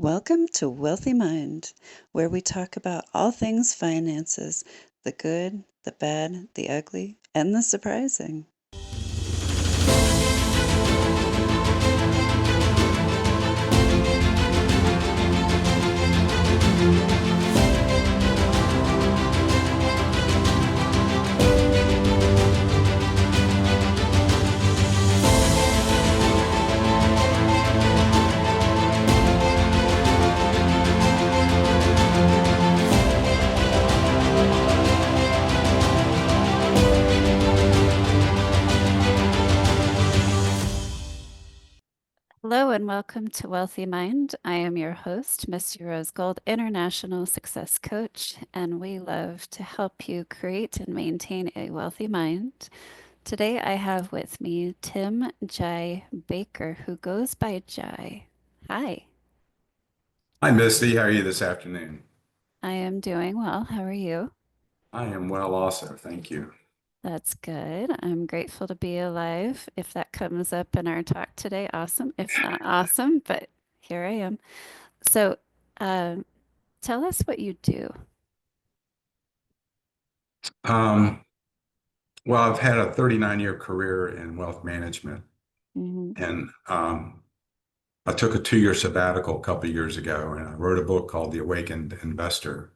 Welcome to Wealthy Mind, where we talk about all things finances, the good, the bad, the ugly, and the surprising. Hello and welcome to Wealthy Mind. I am your host, Misty Rose Gold, International Success Coach, and we love to help you create and maintain a wealthy mind. Today I have with me Tim Jai Baker, who goes by Jai. Hi, Hi, Misty. How are you this afternoon? I am doing well. How are you? I am well also, thank you. That's good. I'm grateful to be alive. If that comes up in our talk today, awesome. If not, awesome, but here I am. So, um, tell us what you do. Um, well, I've had a 39-year career in wealth management, Hmm. and I took a 2-year sabbatical a couple of years ago, and I wrote a book called The Awakened Investor.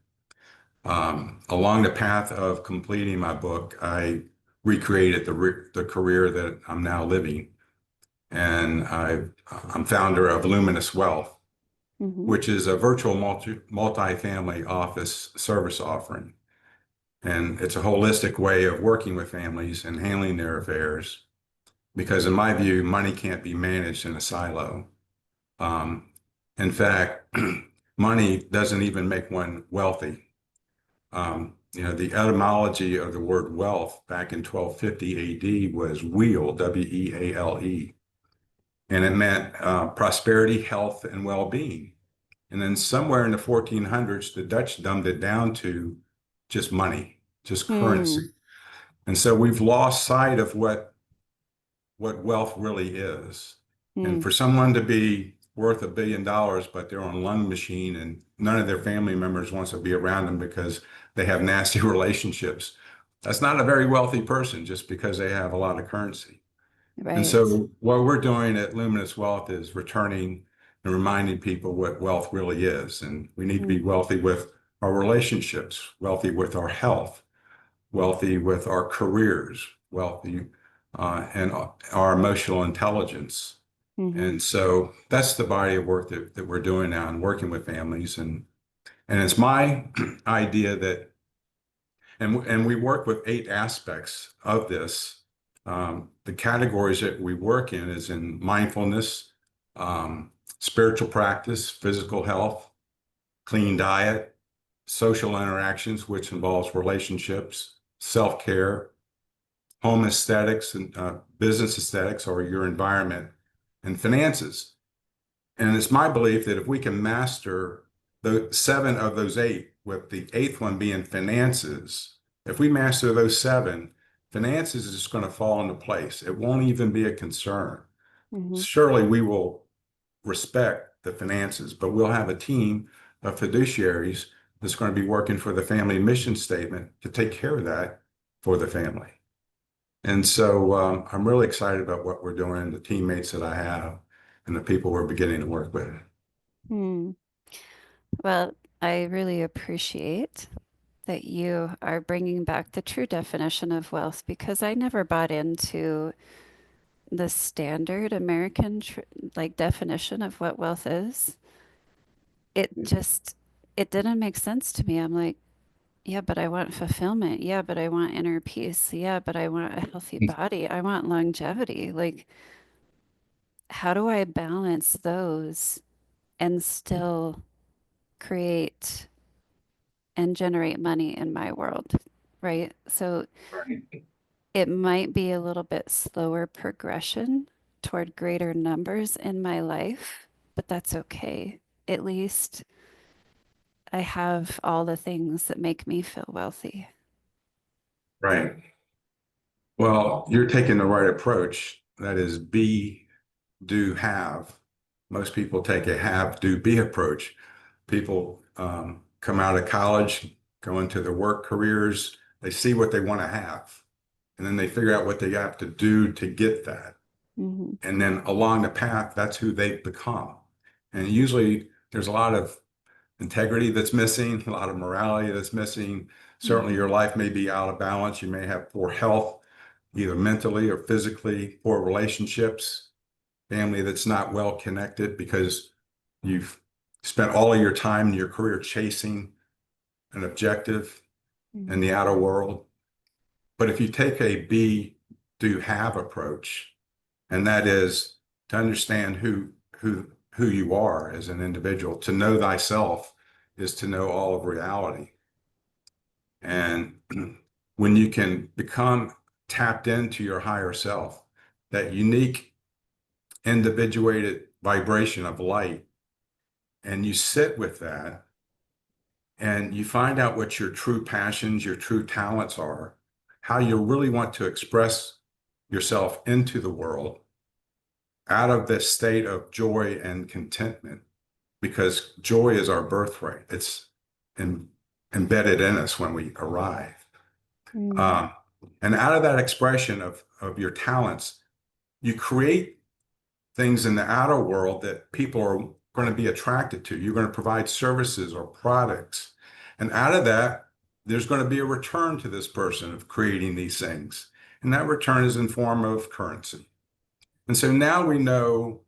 Along the path of completing my book, I recreated the career that I'm now living, and I'm founder of Luminous Wealth, Hmm. which is a virtual multi-family office service offering. And it's a holistic way of working with families and handling their affairs. Because in my view, money can't be managed in a silo. Um, in fact, money doesn't even make one wealthy. The etymology of the word wealth back in 1250 AD was weal, W-E-A-L-E, and it meant prosperity, health, and well-being. And then somewhere in the 1400s, the Dutch dumbed it down to just money, just Hmm. currency. And so we've lost sight of what wealth really is. And Hmm. for someone to be worth $1 billion, but they're on a lung machine and none of their family members wants to be around them because they have nasty relationships, that's not a very wealthy person just because they have a lot of currency. And Right. so what we're doing at Luminous Wealth is returning and reminding people what wealth really is. And we need to Hmm. be wealthy with our relationships, wealthy with our health, wealthy with our careers, wealthy and our emotional intelligence. Hmm. And so that's the body of work that we're doing now and working with families. And it's my idea that, and we work with 8 aspects of this. The categories that we work in is in mindfulness, um, spiritual practice, physical health, clean diet, social interactions, which involves relationships, self-care, home aesthetics and business aesthetics or your environment, and finances. And it's my belief that if we can master the 7 of those 8, with the 8th one being finances, if we master those 7, finances is just going to fall into place. It won't even be a concern. Hmm. Surely we will respect the finances, but we'll have a team of fiduciaries that's going to be working for the family mission statement to take care of that for the family. And so I'm really excited about what we're doing, the teammates that I have, and the people we're beginning to work with. Hmm. Well, I really appreciate that you are bringing back the true definition of wealth because I never bought into the standard American like definition of what wealth is. It just it didn't make sense to me. I'm like, yeah, but I want fulfillment. Yeah, but I want inner peace. Yeah, but I want a healthy body. I want longevity. Like, how do I balance those and still create and generate money in my world? Right? So Right. it might be a little bit slower progression toward greater numbers in my life, but that's okay. At least I have all the things that make me feel wealthy. Right. Well, you're taking the right approach. That is be, do, have. Most people take a have, do, be approach. People come out of college, go into their work careers, they see what they want to have, and then they figure out what they have to do to get that. Hmm. And then along the path, that's who they've become. And usually there's a lot of integrity that's missing, a lot of morality that's missing. Certainly Hmm. your life may be out of balance. You may have poor health, either mentally or physically, poor relationships, family that's not well connected because you've spent all of your time in your career chasing an objective in Hmm. the outer world. But if you take a be, do, have approach, and that is to understand who you are as an individual, to know thyself is to know all of reality. And when you can become tapped into your higher self, that unique individuated vibration of light, and you sit with that and you find out what your true passions, your true talents are, how you really want to express yourself into the world out of this state of joy and contentment, because joy is our birthright. It's in, embedded in us when we arrive. Hmm. Um, and out of that expression of your talents, you create things in the outer world that people are going to be attracted to. You're going to provide services or products. And out of that, there's going to be a return to this person of creating these things. And that return is in form of currency. And so now we know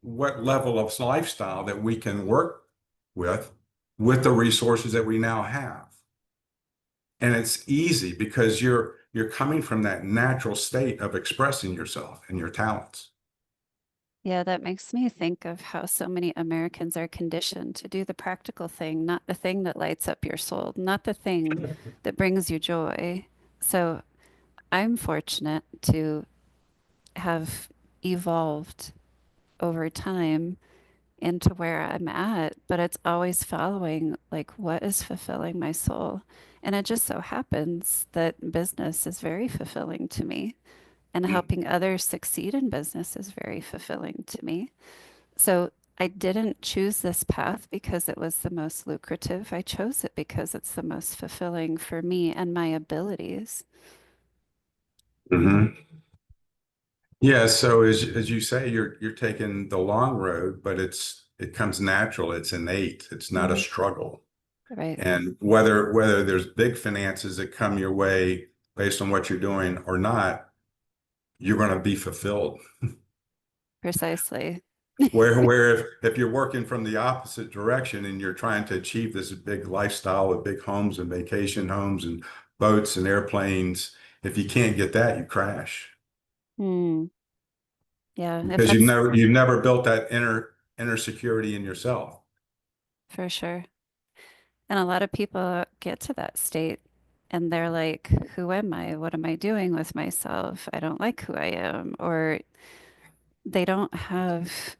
what level of lifestyle that we can work with with the resources that we now have. And it's easy because you're coming from that natural state of expressing yourself and your talents. Yeah, that makes me think of how so many Americans are conditioned to do the practical thing, not the thing that lights up your soul, not the thing that brings you joy. So I'm fortunate to have evolved over time into where I'm at, but it's always following like what is fulfilling my soul. And it just so happens that business is very fulfilling to me, and helping others succeed in business is very fulfilling to me. So I didn't choose this path because it was the most lucrative. I chose it because it's the most fulfilling for me and my abilities. Mhm. Yeah, so as you say, you're taking the long road, but it comes natural, it's innate, it's not a Hmm. struggle. Right. And whether there's big finances that come your way based on what you're doing or not, you're going to be fulfilled. Precisely. Where if you're working from the opposite direction and you're trying to achieve this big lifestyle with big homes and vacation homes and boats and airplanes, if you can't get that, you crash Hmm. Yeah, if because that's you've never built that inner security in yourself. for sure. And a lot of people get to that state and they're like, who am I? What am I doing with myself? I don't like who I am. Or they don't have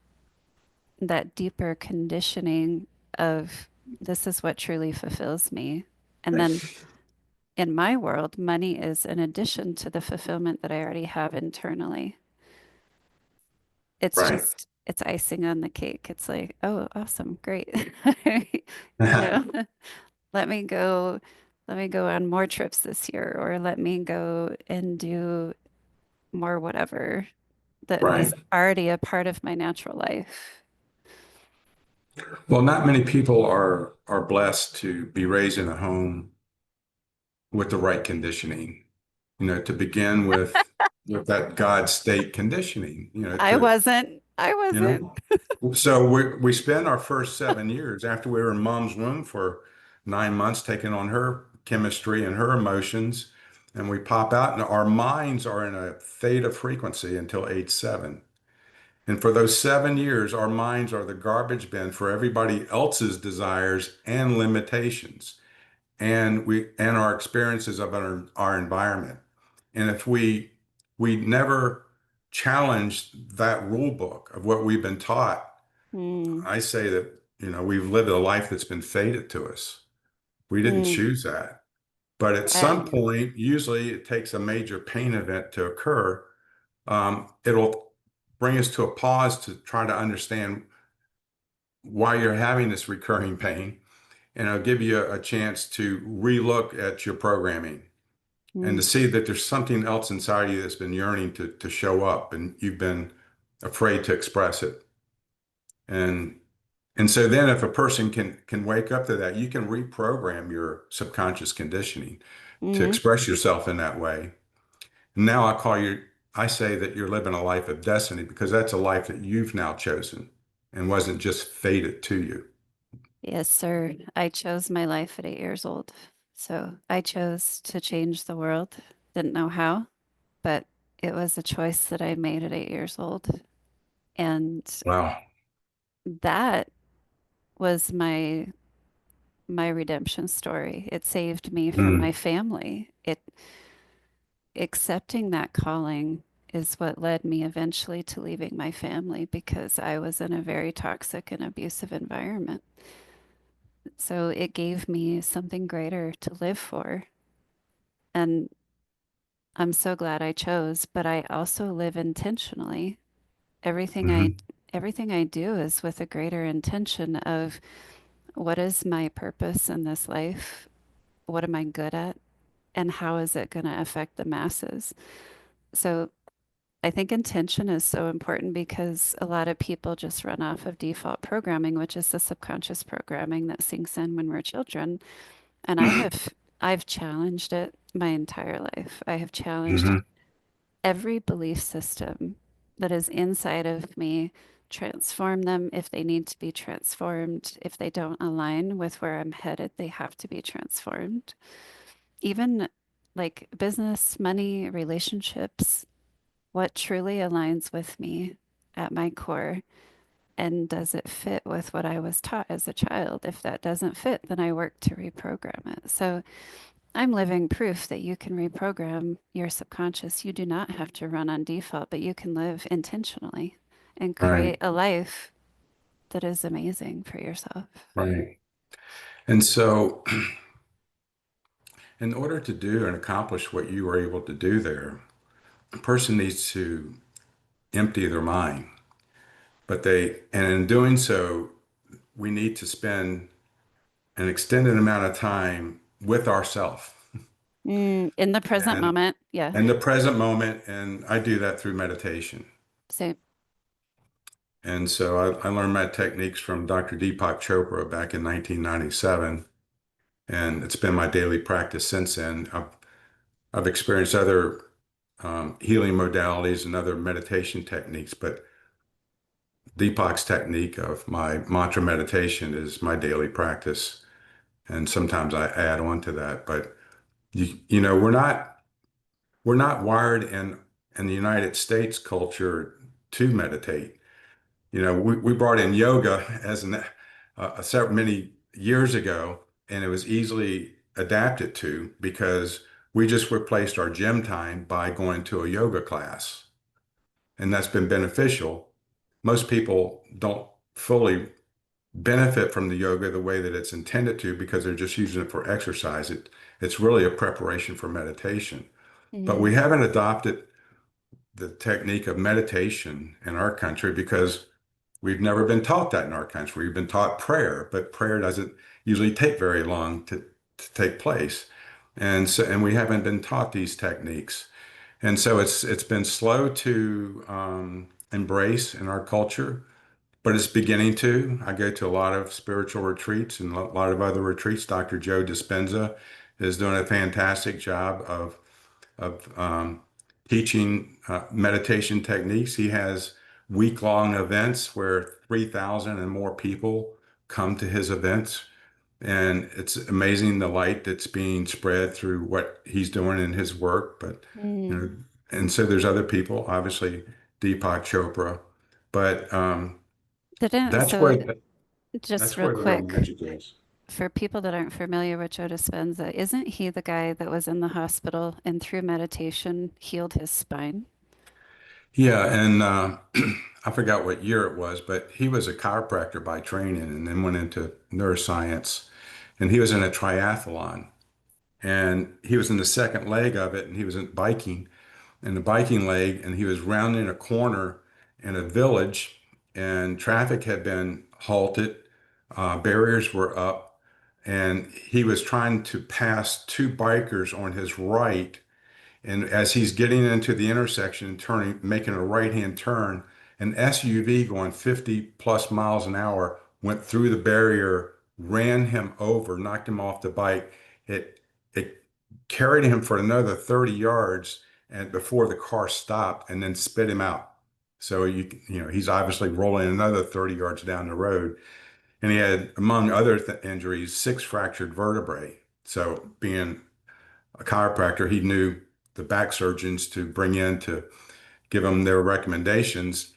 that deeper conditioning of this is what truly fulfills me. And then in my world, money is an addition to the fulfillment that I already have internally. It's Right. just, it's icing on the cake. It's like, oh, awesome, great. You know, let me go, let me go on more trips this year, or let me go and do more whatever that Right. was already a part of my natural life. Well, not many people are blessed to be raised in a home with the right conditioning. To begin with that God state conditioning, I you wasn't. know, so we spend our first 7 years after we were in mom's womb for 9 months, taking on her chemistry and her emotions, and we pop out, and our minds are in a theta frequency until age 7. And for those 7 years, our minds are the garbage bin for everybody else's desires and limitations, and our experiences of our environment. And if we never challenge that rule book of what we've been taught, Mm, I say that, we've lived a life that's been fated to us. We didn't mm. choose that. But at I, some point, usually it takes a major pain event to occur. It'll bring us to a pause to try to understand why you're having this recurring pain. And it'll give you a chance to relook at your programming and to Mm. see that there's something else inside you that's been yearning to show up and you've been afraid to express it. And and so then if a person can wake up to that, you can reprogram your subconscious conditioning to Mm. express yourself in that way. And now I say that you're living a life of destiny because that's a life that you've now chosen and wasn't just fated to you. Yes, sir. I chose my life at 8 years old. So I chose to change the world. Didn't know how, but it was a choice that I made at 8 years old. And Wow. that was my redemption story. It saved me from my Mm. family. It accepting that calling is what led me eventually to leaving my family because I was in a very toxic and abusive environment. So it gave me something greater to live for. And I'm so glad I chose, but I also live intentionally. Everything I Hmm. everything I do is with a greater intention of what is my purpose in this life? What am I good at? And how is it going to affect the masses? So I think intention is so important because a lot of people just run off of default programming, which is the subconscious programming that sinks in when we're children. And I've challenged it my entire life. I have challenged Hmm. every belief system that is inside of me, transform them if they need to be transformed. If they don't align with where I'm headed, they have to be transformed. Even like business, money, relationships, what truly aligns with me at my core, and does it fit with what I was taught as a child? If that doesn't fit, then I work to reprogram it. So I'm living proof that you can reprogram your subconscious. You do not have to run on default, but you can live intentionally and Right, create a life that is amazing for yourself. right. And so, in order to do and accomplish what you were able to do there, a person needs to empty their mind. And in doing so, we need to spend an extended amount of time with ourself In the present and moment, yeah. in the present moment. And I do that through meditation. So, And so I learned my techniques from Dr. Deepak Chopra back in 1997. And it's been my daily practice since then. I've experienced other healing modalities and other meditation techniques, but Deepak's technique of my mantra meditation is my daily practice. And sometimes I add on to that. But we're not wired in the United States culture to meditate. We brought in yoga as several many years ago, and it was easily adapted to because we just replaced our gym time by going to a yoga class, and that's been beneficial. Most people don't fully benefit from the yoga the way that it's intended to because they're just using it for exercise. It's really a preparation for meditation. But we mhm. haven't adopted the technique of meditation in our country because we've never been taught that in our country. We've been taught prayer, but prayer doesn't usually take very long to take place. And we haven't been taught these techniques. And so it's been slow to embrace in our culture, but it's beginning to. I go to a lot of spiritual retreats and a lot of other retreats. Dr. Joe Dispenza is doing a fantastic job of teaching meditation techniques. He has week-long events where 3,000 and more people come to his events. And it's amazing the light that's being spread through what he's doing in his work. You know, Mm. and so there's other people, obviously Deepak Chopra, but Didn't, that's so where just that's real where the real quick, magic is. for people that aren't familiar with Joe Dispenza, isn't he the guy that was in the hospital and through meditation healed his spine? Yeah, and I forgot what year it was, but he was a chiropractor by training and then went into neuroscience. And he was in a triathlon and he was in the second leg of it and he was in biking in the biking leg and he was rounding a corner in a village, and traffic had been halted, barriers were up, and he was trying to pass two bikers on his right. And as he's getting into the intersection and turning, making a right-hand turn, an SUV going 50 plus miles an hour went through the barrier, ran him over, knocked him off the bike. It carried him for another 30 yards and before the car stopped and then spit him out. So he's obviously rolling another 30 yards down the road. And he had, among other injuries, six fractured vertebrae. So being a chiropractor, he knew the back surgeons to bring in to give him their recommendations.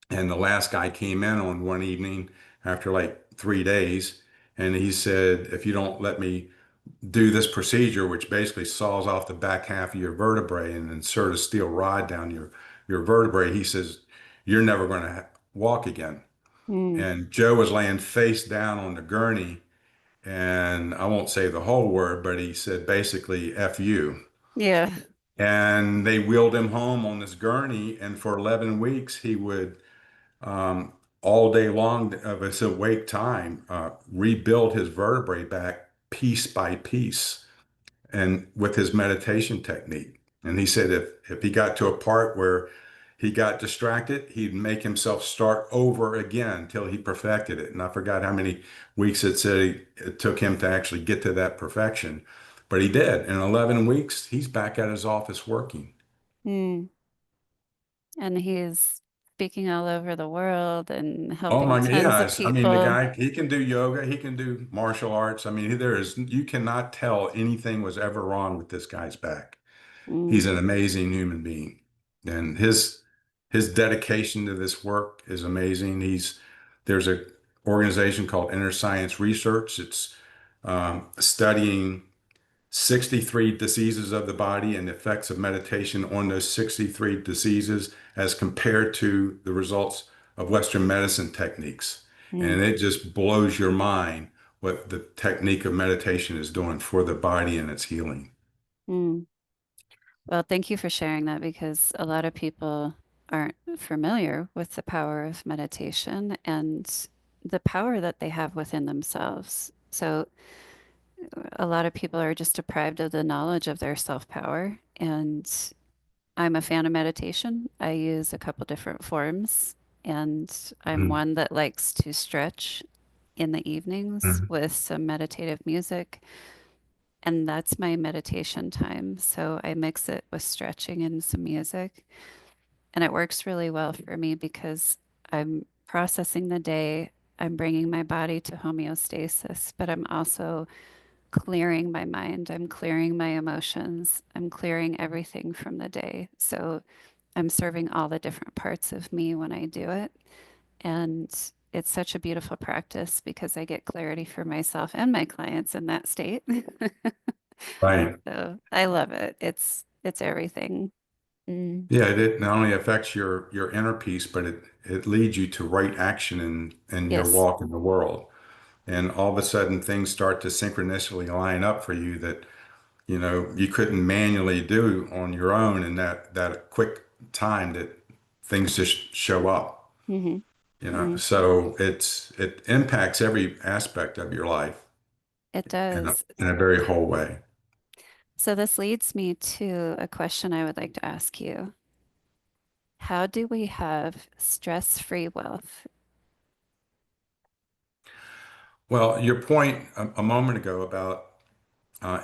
And the last guy came in on one evening after like 3 days, and he said, if you don't let me do this procedure, which basically saws off the back half of your vertebrae and insert a steel rod down your vertebrae, he says, you're never going to walk again. Mm. And Joe was laying face down on the gurney, and I won't say the whole word, but he said basically F you. Yeah. And they wheeled him home on this gurney, and for 11 weeks he would all day long of his awake time rebuild his vertebrae back piece by piece, and with his meditation technique. And he said if he got to a part where he got distracted, he'd make himself start over again until he perfected it. And I forgot how many weeks it took him to actually get to that perfection. But he did. In 11 weeks, he's back at his office working. Mm. And he's speaking all over the world and Oh helping my, tons of yes. I mean, the people. guy, he can do yoga, he can do martial arts. I mean, you cannot tell anything was ever wrong with this guy's back. He's Mm. an amazing human being, and his dedication to this work is amazing. There's a organization called Inner Science Research. It's studying 63 diseases of the body and the effects of meditation on those 63 diseases as compared to the results of Western medicine techniques. Mm. And it just blows your mind what the technique of meditation is doing for the body and its healing. Mm. Well, thank you for sharing that because a lot of people aren't familiar with the power of meditation and the power that they have within themselves. So, a lot of people are just deprived of the knowledge of their self-power. And I'm a fan of meditation. I use a couple different forms, and I'm Mhm. one that likes to stretch in the evenings Mhm. with some meditative music. And that's my meditation time. So I mix it with stretching and some music. And it works really well for me because I'm processing the day. I'm bringing my body to homeostasis, but I'm also clearing my mind. I'm clearing my emotions. I'm clearing everything from the day. So I'm serving all the different parts of me when I do it. And it's such a beautiful practice because I get clarity for myself and my clients in that state. Right. So I love it. It's everything. Mm. Yeah, it not only affects your inner peace, but it leads you to right action in your Yes. walk in the world. And all of a sudden things start to synchronistically line up for you that, you couldn't manually do on your own in that quick time that things just show up, Hmm. Mm. So it impacts every aspect of your life It in a does. in a very whole way. So this leads me to a question I would like to ask you. How do we have stress-free wealth? Well, your point a moment ago about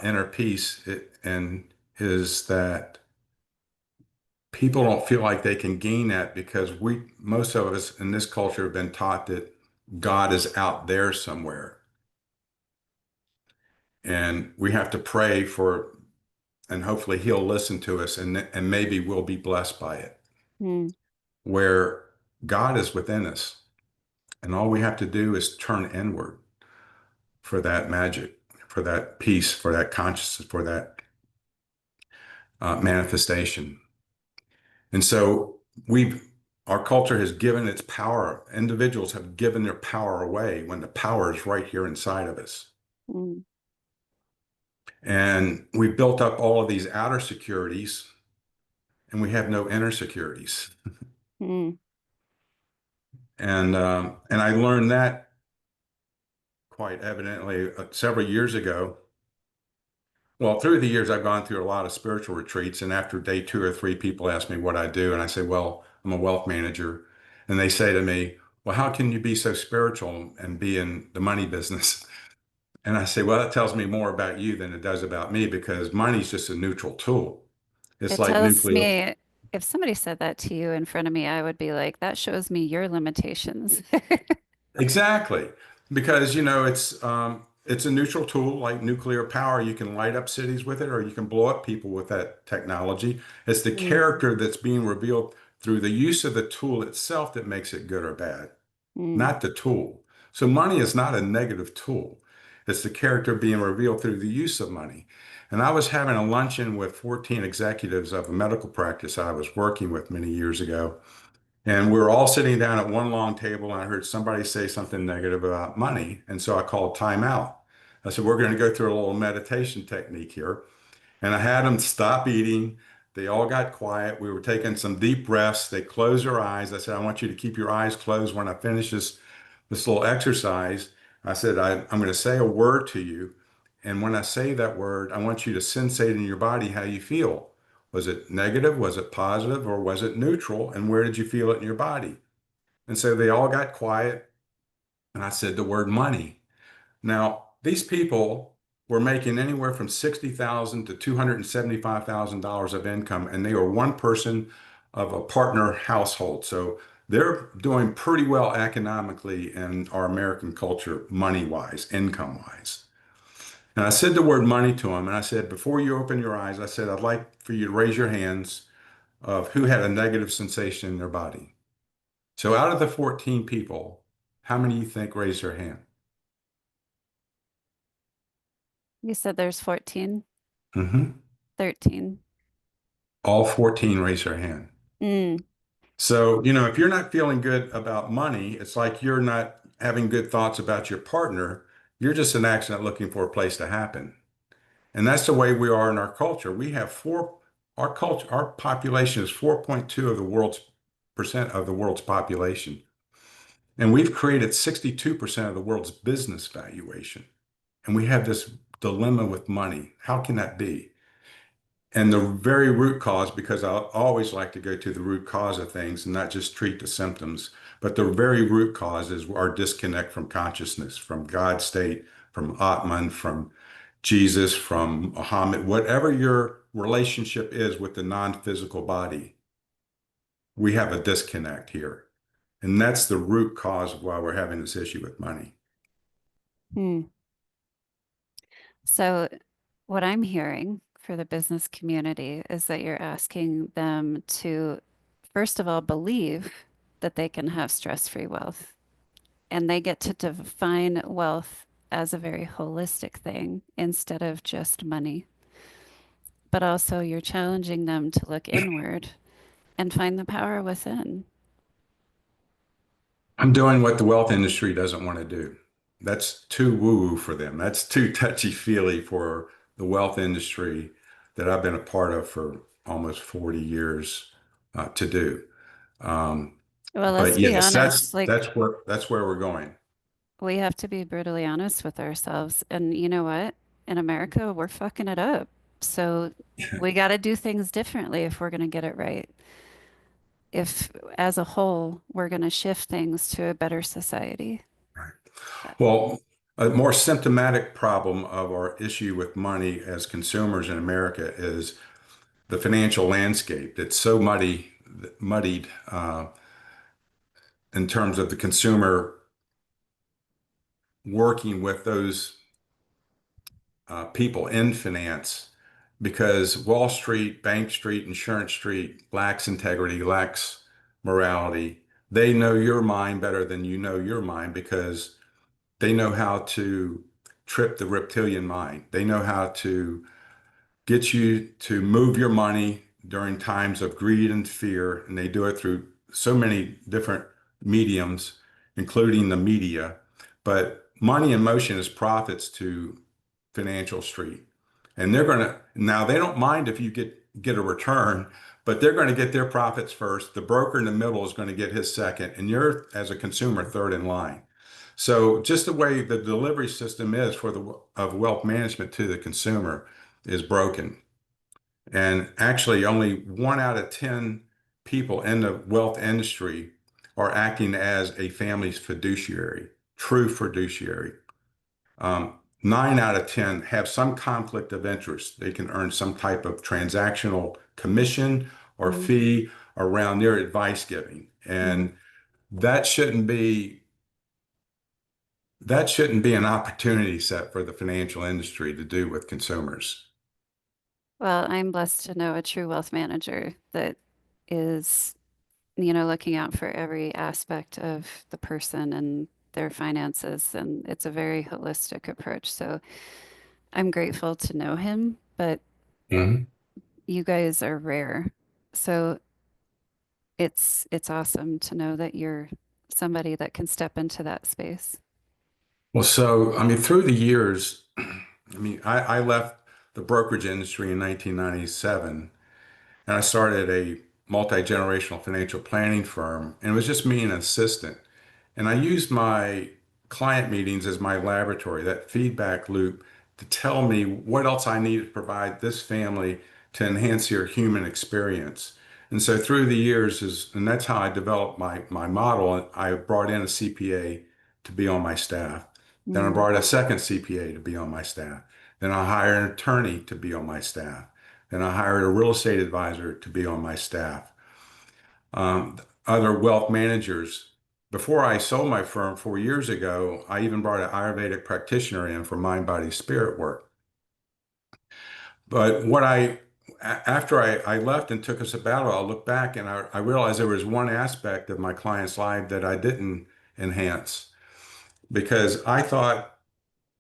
inner peace and is that people don't feel like they can gain that because most of us in this culture have been taught that God is out there somewhere, and we have to pray for, and hopefully He'll listen to us, and maybe we'll be blessed by it. Mm. Where God is within us, and all we have to do is turn inward for that magic, for that peace, for that consciousness, for that manifestation. And so our culture has given its power. Individuals have given their power away when the power is right here inside of us. Mm. And we've built up all of these outer securities and we have no inner securities. Mm. And I learned that quite evidently several years ago. Well, through the years, I've gone through a lot of spiritual retreats, and after day two or three, people ask me what I do, and I say, "Well, I'm a wealth manager," and they say to me, "Well, how can you be so spiritual and be in the money business?" And I say, "Well, that tells me more about you than it does about me because money's just a neutral tool. It's It like tells nuclear." me if somebody said that to you in front of me, I would be like, that shows me your limitations. Exactly. Because, it's a neutral tool like nuclear power. You can light up cities with it or you can blow up people with that technology. It's the Mm, character that's being revealed through the use of the tool itself that makes it good or bad, mm. not the tool. So money is not a negative tool. It's the character being revealed through the use of money. And I was having a luncheon with 14 executives of a medical practice I was working with many years ago. And we were all sitting down at one long table, and I heard somebody say something negative about money. And so I called time out. I said, "We're going to go through a little meditation technique here." And I had them stop eating. They all got quiet. We were taking some deep breaths. They closed their eyes. I said, "I want you to keep your eyes closed when I finish this little exercise." I said, I'm going to say a word to you. And when I say that word, I want you to sensate in your body how you feel. Was it negative? Was it positive? Or was it neutral? And where did you feel it in your body? And so they all got quiet. And I said the word money. Now, these people were making anywhere from $60,000 to $275,000 of income, and they were one person of a partner household. So they're doing pretty well economically in our American culture, money-wise, income-wise. And I said the word money to them, and I said, before you open your eyes, I said, I'd like for you to raise your hands of who had a negative sensation in their body. So out of the 14 people, how many you think raised their hand? You said there's 14, Hmm. 13. All 14 raised their hand. Mm, So, if you're not feeling good about money, it's like you're not having good thoughts about your partner. You're just an accident looking for a place to happen. And that's the way we are in our culture. Our culture, our population is 4.2 of the world's percent of the world's population. And we've created 62% of the world's business valuation. And we have this dilemma with money. How can that be? And the very root cause, because I always like to go to the root cause of things and not just treat the symptoms, but the very root cause is our disconnect from consciousness, from God's state, from Atman, from Jesus, from Muhammad, whatever your relationship is with the non-physical body, we have a disconnect here. And that's the root cause of why we're having this issue with money. mm. So, what I'm hearing for the business community is that you're asking them to, first of all, believe that they can have stress-free wealth and they get to define wealth as a very holistic thing instead of just money. But also, you're challenging them to look inward and find the power within. I'm doing what the wealth industry doesn't want to do. That's too woo-woo for them. That's too touchy-feely for the wealth industry that I've been a part of for almost 40 years to do. Um, Well, let's but be yes, honest, like that's where we're going. we have to be brutally honest with ourselves. And you know what? In America, we're fucking it up. So we got to do things differently if we're going to get it right. If, as a whole, we're going to shift things to a better society. Right. Uh, Well, a more symptomatic problem of our issue with money as consumers in America is the financial landscape. It's so muddied in terms of the consumer working with those people in finance because Wall Street, Bank Street, Insurance Street lacks integrity, lacks morality. They know your mind better than you know your mind because they know how to trip the reptilian mind. They know how to get you to move your money during times of greed and fear, and they do it through so many different mediums, including the media. But money in motion is profits to Financial Street. And they're going to now they don't mind if you get a return, but they're going to get their profits first. The broker in the middle is going to get his second, and you're, as a consumer, third in line. So just the way the delivery system is for the of wealth management to the consumer is broken. And actually, only 1 out of 10 people in the wealth industry are acting as a family's fiduciary, true fiduciary. 9 out of 10 have some conflict of interest. They can earn some type of transactional commission or Mm, fee around their advice giving. mm. And that shouldn't be that shouldn't be an opportunity set for the financial industry to do with consumers. Well, I'm blessed to know a true wealth manager that is, looking out for every aspect of the person and their finances. And it's a very holistic approach. So I'm grateful to know him, but Mhm. you guys are rare. So it's awesome to know that you're somebody that can step into that space. Well, so I mean, through the years, I left the brokerage industry in 1997, and I started a multi-generational financial planning firm, and it was just me and an assistant. And I used my client meetings as my laboratory, that feedback loop, to tell me what else I needed to provide this family to enhance their human experience. And so through the years and that's how I developed my model. I brought in a CPA to be on my staff. Then I Mm, brought a second CPA to be on my staff. Then I hired an attorney to be on my staff. Then I hired a real estate advisor to be on my staff. Other wealth managers. Before I sold my firm 4 years ago, I even brought an Ayurvedic practitioner in for mind, body, spirit work. But after I left and took a sabbatical, I looked back and I realized there was one aspect of my client's life that I didn't enhance because I thought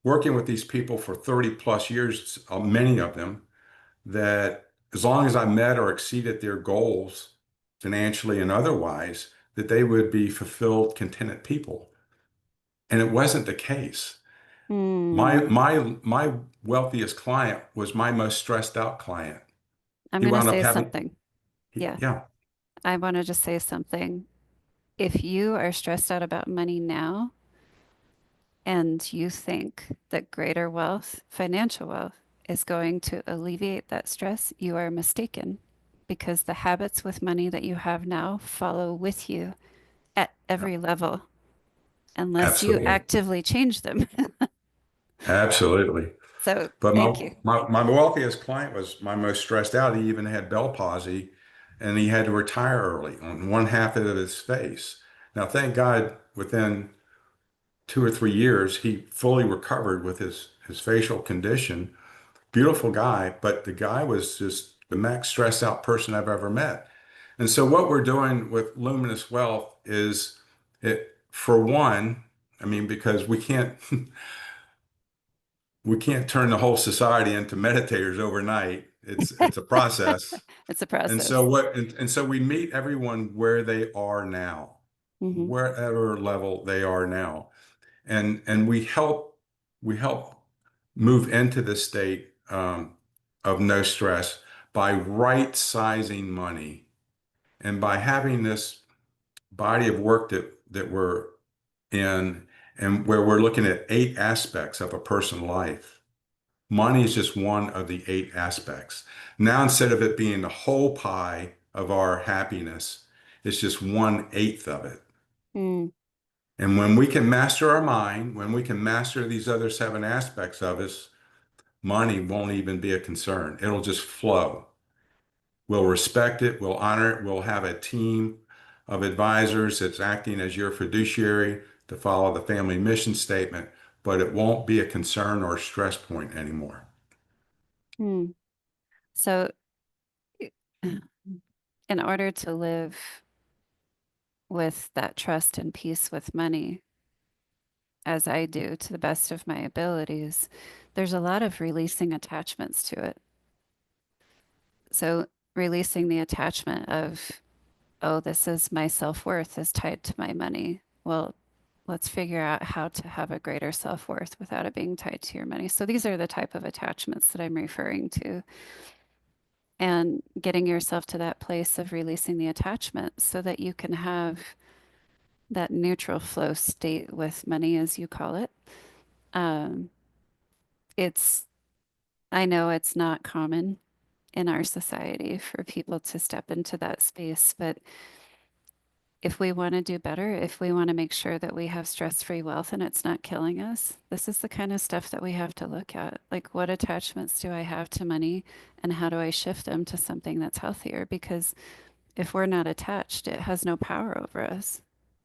working with these people for 30 plus years, many of them, that as long as I met or exceeded their goals financially and otherwise, that they would be fulfilled, contented people. And it wasn't the case. My mm. my my wealthiest client was my most stressed out client. I'm He going to wound up say having, something. Yeah, yeah, I want to just say something. If you are stressed out about money now and you think that greater wealth, financial wealth, is going to alleviate that stress, you are mistaken because the habits with money that you have now follow with you at every level unless you absolutely, actively change them. absolutely. So But thank you. my wealthiest client was my most stressed out. He even had Bell palsy and he had to retire early on one half of his face. Now, thank God, within 2 or 3 years, he fully recovered with his facial condition. Beautiful guy, but the guy was just the max stressed out person I've ever met. And so, what we're doing with Luminous Wealth is it, for one, I mean, because we can't turn the whole society into meditators overnight. It's a process. It's a And so process. so we meet everyone where they are now, Hmm. wherever level they are now. And we help move into the state of no stress by right sizing money and by having this body of work that we're in and where we're looking at 8 aspects of a person's life. Money is just one of the 8 aspects. Now, instead of it being the whole pie of our happiness, it's just 1/8 of it. Mm, And when we can master our mind, when we can master these other 7 aspects of us, money won't even be a concern. It'll just flow. We'll respect it, we'll honor it, we'll have a team of advisors that's acting as your fiduciary to follow the family mission statement, but it won't be a concern or a stress point anymore. mm. So, in order to live with that trust and peace with money, as I do to the best of my abilities, there's a lot of releasing attachments to it. So, releasing the attachment of, oh, this is my self-worth is tied to my money. Well, let's figure out how to have a greater self-worth without it being tied to your money. So, these are the type of attachments that I'm referring to. and getting yourself to that place of releasing the attachment so that you can have that neutral flow state with money, as you call it. Um, it's, I know it's not common in our society for people to step into that space, but if we want to do better, if we want to make sure that we have stress-free wealth and it's not killing us, this is the kind of stuff that we have to look at. Like, what attachments do I have to money and how do I shift them to something that's healthier? Because if we're not attached, it has no power over us.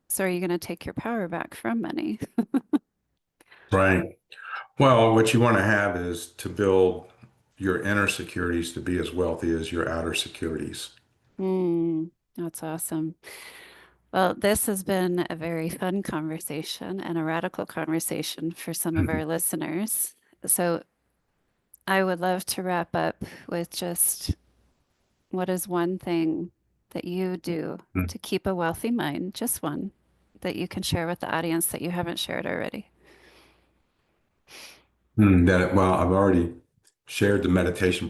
So are you going to take your power back from money? Right. Well, what you want to have is to build your inner securities to be as wealthy as your outer securities. That's awesome. Well, this has been a very fun conversation and a radical conversation for some of our listeners. So I would love to wrap up with just what is one thing that you do to keep a wealthy mind, just one that you can share with the audience that you haven't shared already. Well, I've already shared the meditation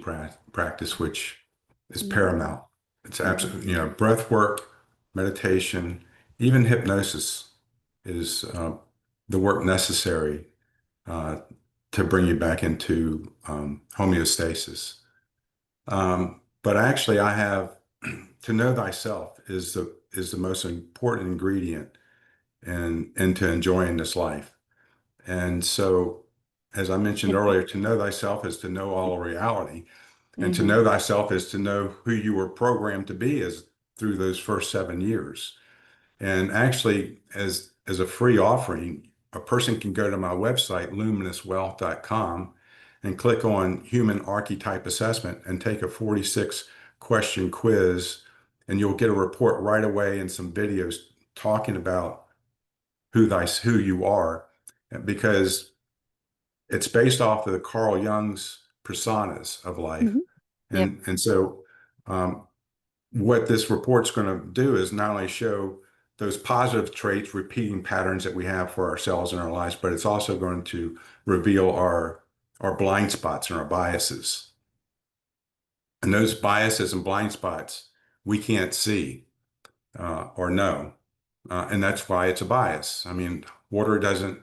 practice, which is Mm-hmm. paramount. It's absolutely, breath work, meditation, even hypnosis is the work necessary uh, to bring you back into homeostasis. But actually, I have to know thyself is the most important ingredient into enjoying this life. And so, as I mentioned earlier, to know thyself is to know all of reality. And to Mm-hmm. know thyself is to know who you were programmed to be as through those first 7 years. And actually, as a free offering, a person can go to my website, luminouswealth.com, and click on Human Archetype Assessment and take a 46 question quiz. And you'll get a report right away and some videos talking about who you are, because it's based off of the Carl Jung's personas of life. Mm-hmm. Yep. And so um, what this report's going to do is not only show those positive traits, repeating patterns that we have for ourselves in our lives, but it's also going to reveal our blind spots and our biases. And those biases and blind spots we can't see or know. And that's why it's a bias. I mean, water doesn't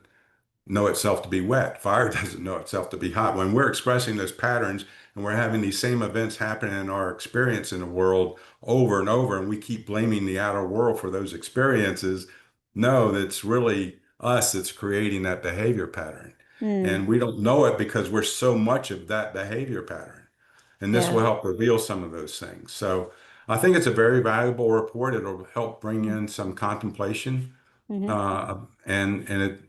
know itself to be wet. Fire doesn't know itself to be hot. When we're expressing those patterns and we're having these same events happen in our experience in the world over and over, and we keep blaming the outer world for those experiences, no, that's really us that's creating that behavior pattern. Mm. And we don't know it because we're so much of that behavior pattern. And this will Yeah. help reveal some of those things. So I think it's a very valuable report. It'll help bring in some contemplation. Mm-hmm. And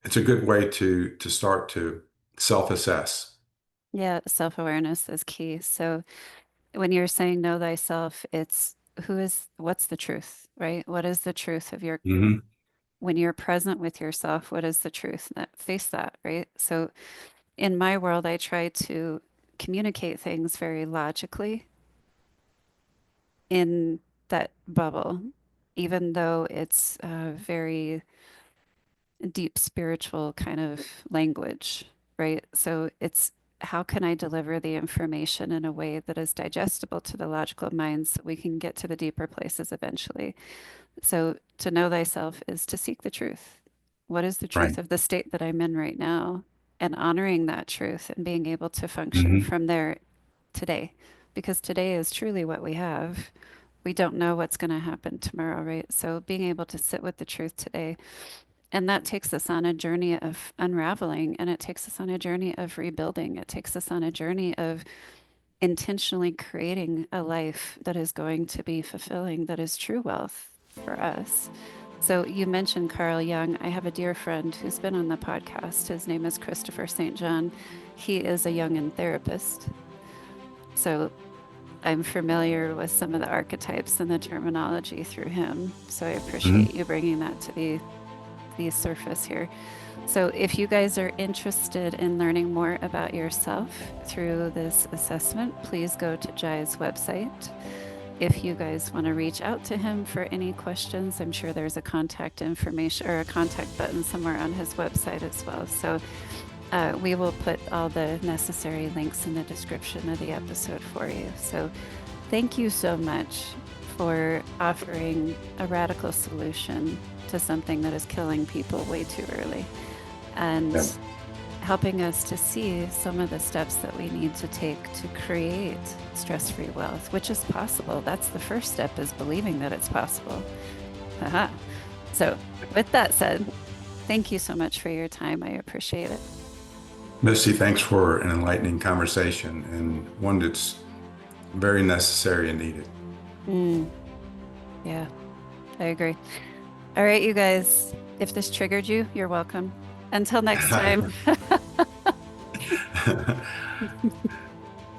it's a good way to start to self-assess. Yeah, self-awareness is key. So when you're saying know thyself, it's what's the truth, right? What is the truth of your, Hmm. when you're present with yourself, what is the truth? Face that, right? So in my world, I try to communicate things very logically in that bubble, even though it's very deep spiritual kind of language, right? So it's how can I deliver the information in a way that is digestible to the logical mind so we can get to the deeper places eventually? So to know thyself is to seek the truth. What is the truth Right. of the state that I'm in right now? And honoring that truth and being able to function Hmm. from there today. Because today is truly what we have. We don't know what's going to happen tomorrow, right? So being able to sit with the truth today, and that takes us on a journey of unraveling, and it takes us on a journey of rebuilding. It takes us on a journey of intentionally creating a life that is going to be fulfilling, that is true wealth for us. So you mentioned Carl Jung. I have a dear friend who's been on the podcast. His name is Christopher St. John. He is a Jungian therapist. So I'm familiar with some of the archetypes and the terminology through him. So I appreciate Hmm. you bringing that to the surface here. So, if you guys are interested in learning more about yourself through this assessment, please go to Jai's website. If you guys want to reach out to him for any questions, I'm sure there's a contact information or a contact button somewhere on his website as well. So, We will put all the necessary links in the description of the episode for you. So thank you so much for offering a radical solution to something that is killing people way too early and Yeah. helping us to see some of the steps that we need to take to create stress-free wealth, which is possible. That's the first step, is believing that it's possible. Aha. So with that said, thank you so much for your time. I appreciate it. Misty, thanks for an enlightening conversation and one that's very necessary and needed. Mm, yeah, I agree. All right, you guys, if this triggered you, you're welcome. Until next time.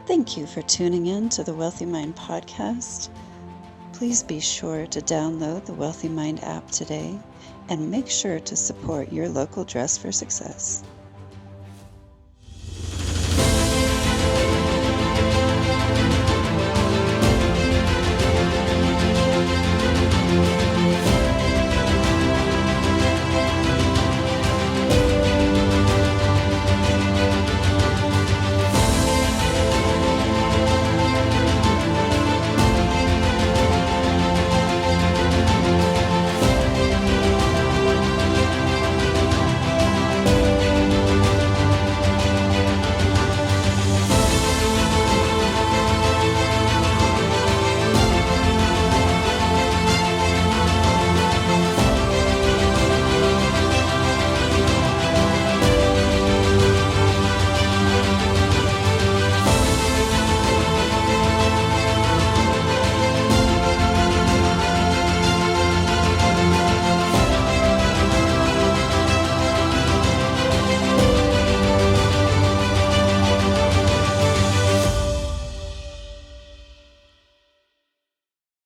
Thank you for tuning in to the Wealthy Mind podcast. Please be sure to download the Wealthy Mind app today and make sure to support your local Dress for Success.